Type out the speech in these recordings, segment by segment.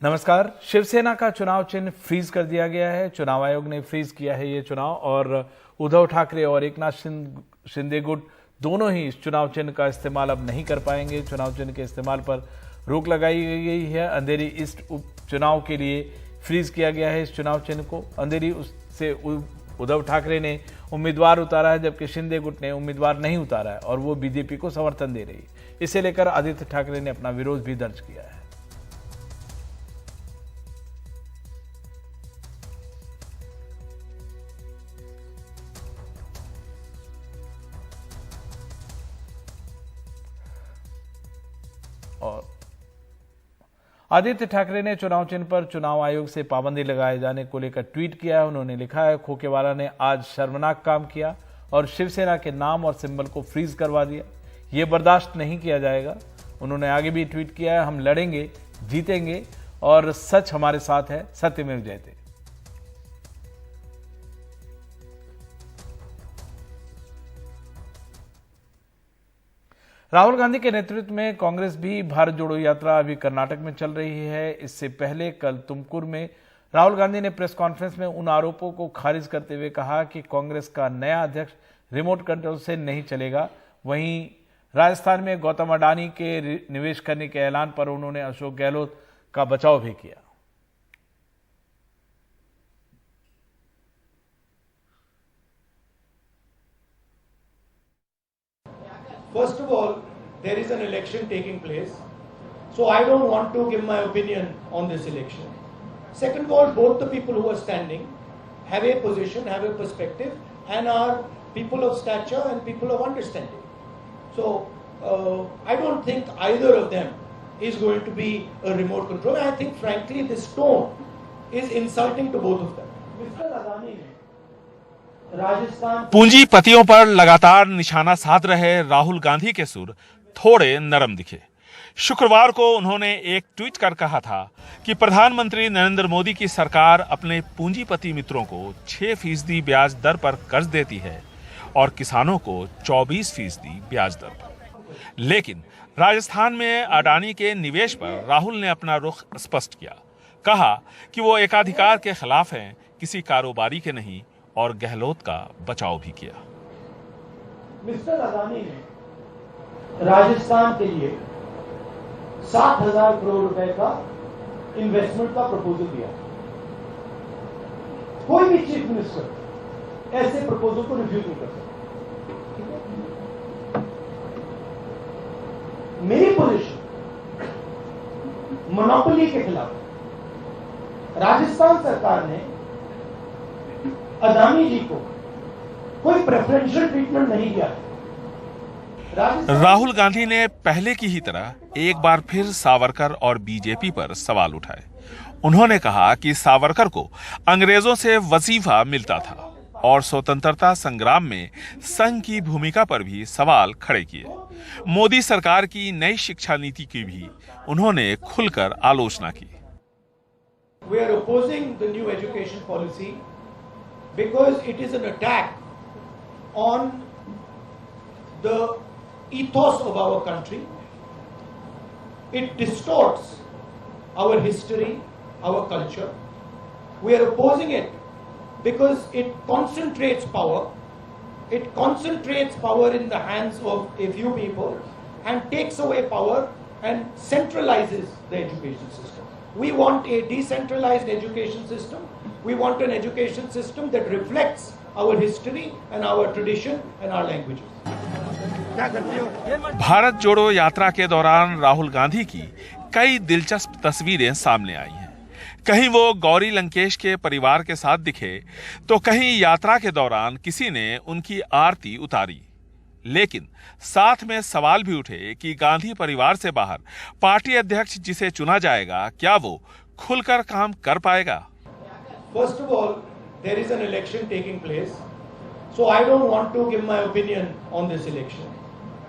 नमस्कार। शिवसेना का चुनाव चिन्ह फ्रीज कर दिया गया है। चुनाव आयोग ने फ्रीज किया है ये चुनाव और उद्धव ठाकरे और एकनाथ शिंदे गुट दोनों ही इस चुनाव चिन्ह का इस्तेमाल अब नहीं कर पाएंगे। चुनाव चिन्ह के इस्तेमाल पर रोक लगाई गई है। अंधेरी ईस्ट उपचुनाव के लिए फ्रीज किया गया है इस चुनाव चिन्ह को। अंधेरी से उद्धव ठाकरे ने उम्मीदवार उतारा है, जबकि शिंदे गुट ने उम्मीदवार नहीं उतारा है और वो बीजेपी को समर्थन दे रही है। इसे लेकर आदित्य ठाकरे ने अपना विरोध भी दर्ज किया है। और आदित्य ठाकरे ने चुनाव चिन्ह पर चुनाव आयोग से पाबंदी लगाए जाने को लेकर ट्वीट किया है। उन्होंने लिखा है, खोखेवाला ने आज शर्मनाक काम किया और शिवसेना के नाम और सिंबल को फ्रीज करवा दिया। ये बर्दाश्त नहीं किया जाएगा। उन्होंने आगे भी ट्वीट किया है, हम लड़ेंगे, जीतेंगे और सच हमारे साथ है, सत्यमेव जयते। राहुल गांधी के नेतृत्व में कांग्रेस भी भारत जोड़ो यात्रा अभी कर्नाटक में चल रही है। इससे पहले कल तुमकुर में राहुल गांधी ने प्रेस कॉन्फ्रेंस में उन आरोपों को खारिज करते हुए कहा कि कांग्रेस का नया अध्यक्ष रिमोट कंट्रोल से नहीं चलेगा। वहीं राजस्थान में गौतम अडानी के निवेश करने के ऐलान पर उन्होंने अशोक गहलोत का बचाव भी किया। First of all, there is an election taking place, so I don't want to give my opinion on this election. Second of all, both the people who are standing have a position, have a perspective, and are people of stature and people of understanding. So I don't think either of them is going to be a remote control. I think, frankly, this tone is insulting to both of them. Mr. Adani ne पूंजीपतियों पर लगातार निशाना साध रहे राहुल गांधी के सुर थोड़े नरम दिखे। शुक्रवार को उन्होंने एक ट्वीट कर कहा था कि प्रधानमंत्री नरेंद्र मोदी की सरकार अपने पूंजीपति मित्रों को 6% ब्याज दर पर कर्ज देती है और किसानों को 24% ब्याज दर पर। लेकिन राजस्थान में अडानी के निवेश पर राहुल ने अपना रुख स्पष्ट किया। कहा कि वो एकाधिकार के खिलाफ हैं, किसी कारोबारी के नहीं, और गहलोत का बचाव भी किया। मिस्टर अडानी ने राजस्थान के लिए 7,000 करोड़ रुपए का इन्वेस्टमेंट का प्रपोजल दिया। कोई भी चीफ मिनिस्टर ऐसे प्रपोजल को रिफ्यूज नहीं कर सकता। मेरी पोजीशन मोनोपोली के खिलाफ। राजस्थान सरकार ने अडानी जी को कोई प्रेफरेंशियल ट्रीटमेंट नहीं दिया। राहुल गांधी ने पहले की ही तरह एक बार फिर सावरकर और बीजेपी पर सवाल उठाए। उन्होंने कहा कि सावरकर को अंग्रेजों से वजीफा मिलता था और स्वतंत्रता संग्राम में संघ की भूमिका पर भी सवाल खड़े किए। मोदी सरकार की नई शिक्षा नीति की भी उन्होंने खुलकर आलोचना की। We are opposing the new education policy because it is an attack on the ethos of our country. It distorts our history, our culture. We are opposing it because it concentrates power. It concentrates power in the hands of a few people and takes away power and centralizes the education system. We want a decentralized education system. We want an education system that reflects our history and our tradition and our languages. Bharat जोड़ो यात्रा के दौरान राहुल गांधी की कई दिलचस्प तस्वीरें सामने आई हैं। कहीं वो गौरी लंकेश के परिवार के साथ दिखे, तो कहीं यात्रा के दौरान किसी ने उनकी आरती उतारी। लेकिन साथ में सवाल भी उठे कि गांधी परिवार से बाहर पार्टी अध्यक्ष जिसे चुना जाएगा, क्या वो खुलकर काम कर पाएगा? First of all, there is an election taking place, so I don't want to give my opinion on this election.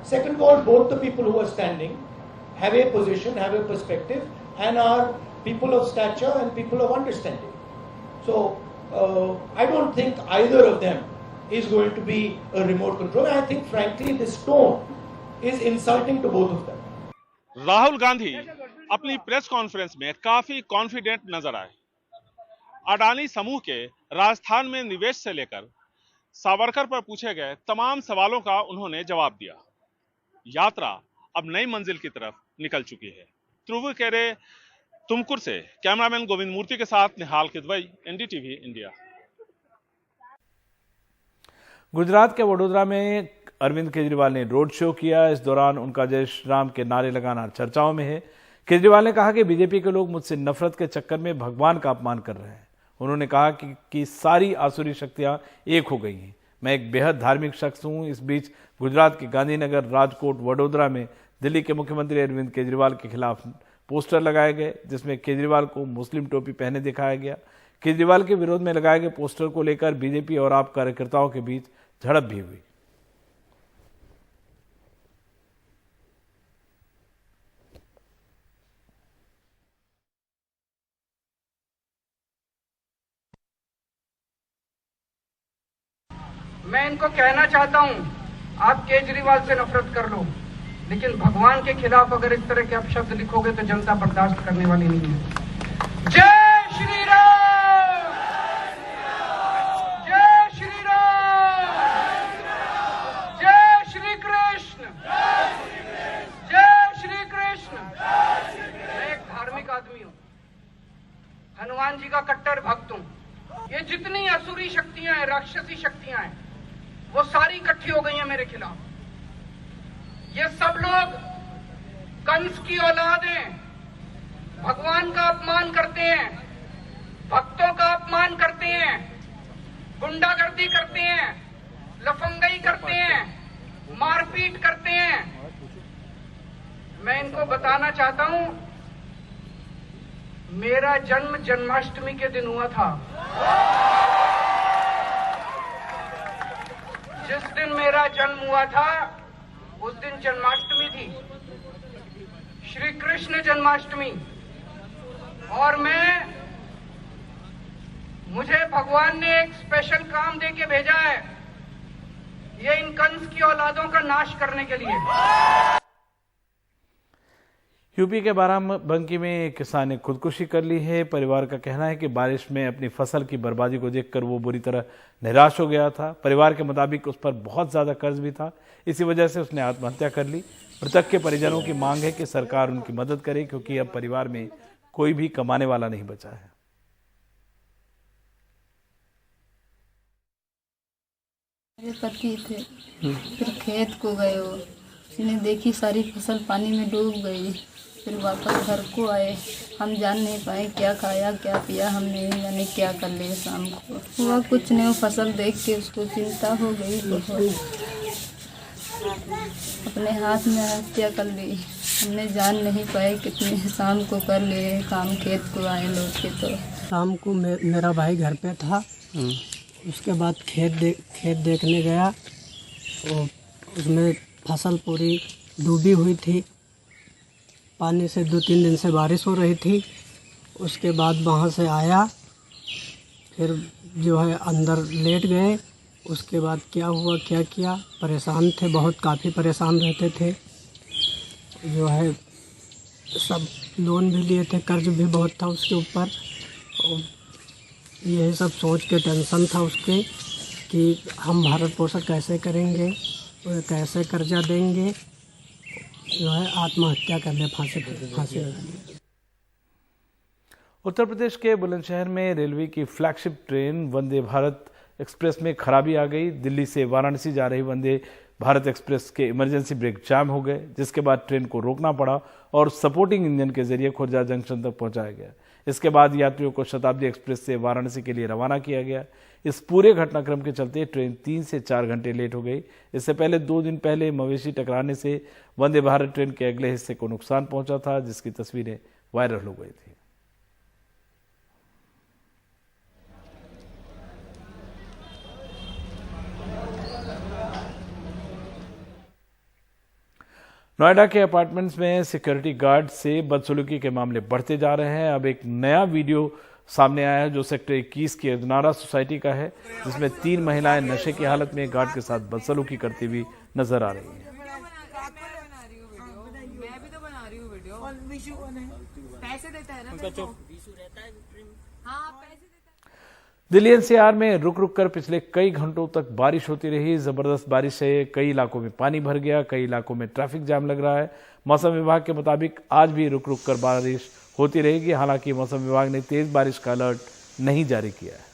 Second of all, both the people who are standing have a position, have a perspective, and are people of stature and people of understanding. So I don't think either of them is going to be a remote control. I think, frankly, this tone is insulting to both of them. Rahul Gandhi अपनी press conference में काफी confident नजर आए। अडानी समूह के राजस्थान में निवेश से लेकर सावरकर पर पूछे गए तमाम सवालों का उन्होंने जवाब दिया। यात्रा अब नई मंजिल की तरफ निकल चुकी है। ध्रुव केरे, तुमकुर से कैमरामैन गोविंद मूर्ति के साथ निहाल किदवई, एनडीटीवी इंडिया। गुजरात के वडोदरा में अरविंद केजरीवाल ने रोड शो किया। इस दौरान उनका जय श्री राम के नारे लगाना चर्चाओं में है। केजरीवाल ने कहा कि बीजेपी के लोग मुझसे नफरत के चक्कर में भगवान का अपमान कर रहे हैं। उन्होंने कहा कि सारी आसुरी शक्तियां एक हो गई हैं। मैं एक बेहद धार्मिक शख्स हूं। इस बीच गुजरात के गांधीनगर, राजकोट, वडोदरा में दिल्ली के मुख्यमंत्री अरविंद केजरीवाल के खिलाफ पोस्टर लगाए गए, जिसमें केजरीवाल को मुस्लिम टोपी पहने दिखाया गया। केजरीवाल के विरोध में लगाए गए पोस्टर को लेकर बीजेपी और आप कार्यकर्ताओं के बीच झड़प भी हुई। मैं इनको कहना चाहता हूं, आप केजरीवाल से नफरत कर लो, लेकिन भगवान के खिलाफ अगर इस तरह के आप शब्द लिखोगे तो जनता बर्दाश्त करने वाली नहीं है। जय श्री राम, जय श्री राम, जय श्री कृष्ण, जय श्री कृष्ण। मैं एक धार्मिक आदमी हूं, हनुमान जी का कट्टर भक्त हूं। ये जितनी असुरी शक्तियां हैं, राक्षसी शक्तियां हैं, वो सारी इकट्ठी हो गई हैं मेरे खिलाफ। ये सब लोग कंस की औलाद हैं, भगवान का अपमान करते हैं, भक्तों का अपमान करते हैं, गुंडागर्दी करते हैं, लफंगई करते हैं, मारपीट करते हैं। मैं इनको बताना चाहता हूं, मेरा जन्म जन्माष्टमी के दिन हुआ था। जिस दिन मेरा जन्म हुआ था उस दिन जन्माष्टमी थी, श्री कृष्ण जन्माष्टमी। और मुझे भगवान ने एक स्पेशल काम देके भेजा है, ये इन कंस की औलादों का नाश करने के लिए। यूपी के बाराबंकी में एक किसान ने खुदकुशी कर ली है। परिवार का कहना है कि बारिश में अपनी फसल की बर्बादी को देखकर वो बुरी तरह निराश हो गया था। परिवार के मुताबिक उस पर बहुत ज्यादा कर्ज भी था, इसी वजह से उसने आत्महत्या कर ली। मृतक के परिजनों की मांग है कि सरकार उनकी मदद करे, क्योंकि अब परिवार में कोई भी कमाने वाला नहीं बचा है। मेरे पति थे, फिर खेत को गए, उसने देखी सारी फसल पानी में डूब गई। फिर वापस घर को आए, हम जान नहीं पाए क्या खाया क्या पिया, हमने नहीं जाने क्या कर लिया। शाम को हुआ कुछ नहीं, वो फसल देख के उसको चिंता हो गई बहुत, अपने हाथ में हत्या कर ली। हमने जान नहीं पाए कितने शाम को कर लिए काम, खेत को आए लौट के। तो शाम को मेरा भाई घर पे था, उसके बाद खेत देखने गया, और उसमें फसल पूरी डूबी हुई थी। पानी से 2-3 दिन से बारिश हो रही थी। उसके बाद वहाँ से आया, फिर जो है अंदर लेट गए। उसके बाद क्या हुआ क्या किया, परेशान थे बहुत, काफ़ी परेशान रहते थे। जो है सब लोन भी लिए थे, कर्ज भी बहुत था उसके ऊपर। और यही सब सोच के टेंशन था उसके कि हम भारत पोषण कैसे करेंगे, कैसे कर्जा देंगे। जो है आत्महत्या कर ले, फांसी। उत्तर प्रदेश के बुलंदशहर में रेलवे की flagship train Vande Bharat express में खराबी आ गई। दिल्ली से वाराणसी जा रही वंदे भारत एक्सप्रेस के इमरजेंसी ब्रेक जाम हो गए, जिसके बाद ट्रेन को रोकना पड़ा और सपोर्टिंग इंजन के जरिए खुर्जा जंक्शन तक पहुंचाया गया। इसके बाद यात्रियों को शताब्दी एक्सप्रेस से वाराणसी के लिए रवाना किया गया। इस पूरे घटनाक्रम के चलते ट्रेन 3 से 4 घंटे लेट हो गई। इससे पहले 2 दिन पहले मवेशी टकराने से वंदे भारत ट्रेन के अगले हिस्से को नुकसान पहुंचा था, जिसकी तस्वीरें वायरल हो गई थी। नोएडा के अपार्टमेंट्स में सिक्योरिटी गार्ड से बदसलूकी के मामले बढ़ते जा रहे हैं। अब एक नया वीडियो सामने आया है जो सेक्टर 21 की अदनारा सोसाइटी का है, जिसमें 3 महिलाएं नशे की हालत में गार्ड के साथ बदसलूकी करती हुई नजर आ रही हैं। पैसे देता है ना तेरे को। हाँ पैसे देता है। दिल्ली एनसीआर में रुक रुक कर पिछले कई घंटों तक बारिश होती रही। जबरदस्त बारिश से कई इलाकों में पानी भर गया, कई इलाकों में ट्रैफिक जाम लग रहा है। मौसम विभाग के मुताबिक आज भी रुक रुक कर बारिश होती रहेगी। हालांकि मौसम विभाग ने तेज बारिश का अलर्ट नहीं जारी किया है।